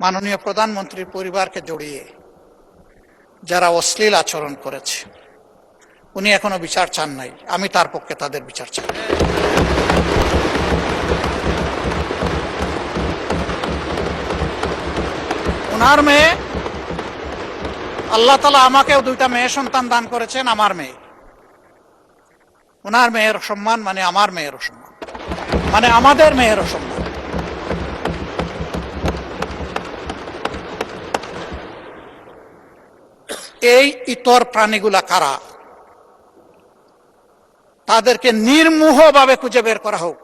মাননীয় প্রধানমন্ত্রীর পরিবারকে জড়িয়ে যারা অশ্লীল আচরণ করেছে, উনি এখনো বিচার চান নাই। আমি তার পক্ষে তাদের বিচার চাই। ওনার মেয়ে, আল্লাহ তাআলা আমাকেও দুইটা মেয়ে সন্তান দান করেছেন। আমার মেয়ে, ওনার মেয়ের সম্মান মানে আমার মেয়েরও সম্মান, মানে আমাদের মেয়েরও সম্মান। এই ইতর প্রাণীগুলা কারা, তাদেরকে নির্মোহভাবে খুঁজে বের করা হোক।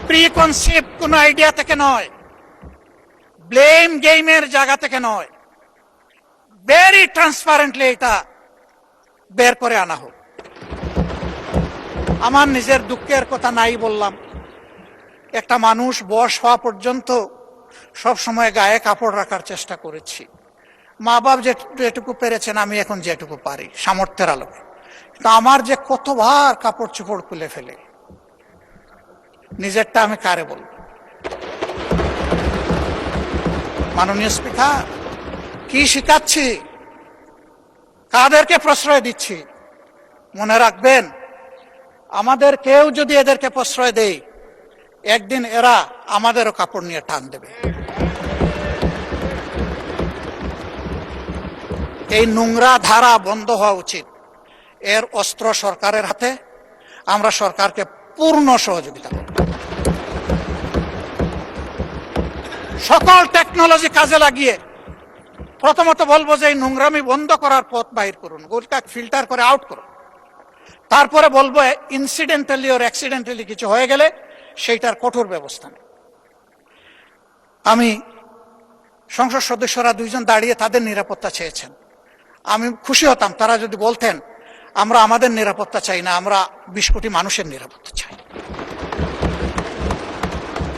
প্রিকনসেপ্ট কোন আইডিয়া থেকে নয়, ব্লেম গেমের জায়গা থেকে নয়, ভেরি ট্রান্সপারেন্টলি এটা বের করে আনা হোক। আমার নিজের দুঃখের কথা নাই বললাম, একটা মানুষ বয়স হওয়া পর্যন্ত সব সময় গায়ে কাপড় রাখার চেষ্টা করেছি। মা বাপ যেটুকু পেরেছেন, আমি এখন যেটুকু পারি সামর্থ্যের আলোকে। তা আমার যে কতবার কাপড় চোপড় খুলে ফেলে, নিজেরটা আমি কারে বলব? মাননীয় স্পিকার, কি শিখাচ্ছি, কাদেরকে প্রশ্রয় দিচ্ছি? মনে রাখবেন, আমাদের কেউ যদি এদেরকে প্রশ্রয় দেয়, একদিন এরা আমাদেরও কাপড় নিয়ে টান দেবে। এই নোংরা ধারা বন্ধ হওয়া উচিত। এর অস্ত্র সরকারের হাতে, আমরা সরকারকে পূর্ণ সহযোগিতা করব। সকল টেকনোলজি কাজে লাগিয়ে প্রথমত বলবো যে এই নোংরামি বন্ধ করার পথ বাহির করুন, গোলটা ফিল্টার করে আউট করুন। তারপরে বলবো ইনসিডেন্টালি ওর অ্যাক্সিডেন্টালি কিছু হয়ে গেলে সেইটার কঠোর ব্যবস্থা নেই। আমি সংসদ সদস্যরা দুইজন দাঁড়িয়ে তাদের নিরাপত্তা চেয়েছেন, আমি খুশি হতাম তারা যদি বলতেন আমরা আমাদের নিরাপত্তা চাই না, আমরা 20 কোটি মানুষের নিরাপত্তা চাই।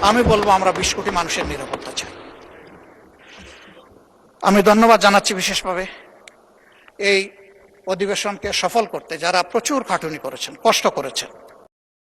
আমি বলবো আমরা 20 কোটি মানুষের নিরাপত্তা চাই। আমি ধন্যবাদ জানাচ্ছি বিশেষভাবে এই অধিবেশনকে সফল করতে যারা প্রচুর খাটুনি করেছেন, কষ্ট করেছেন।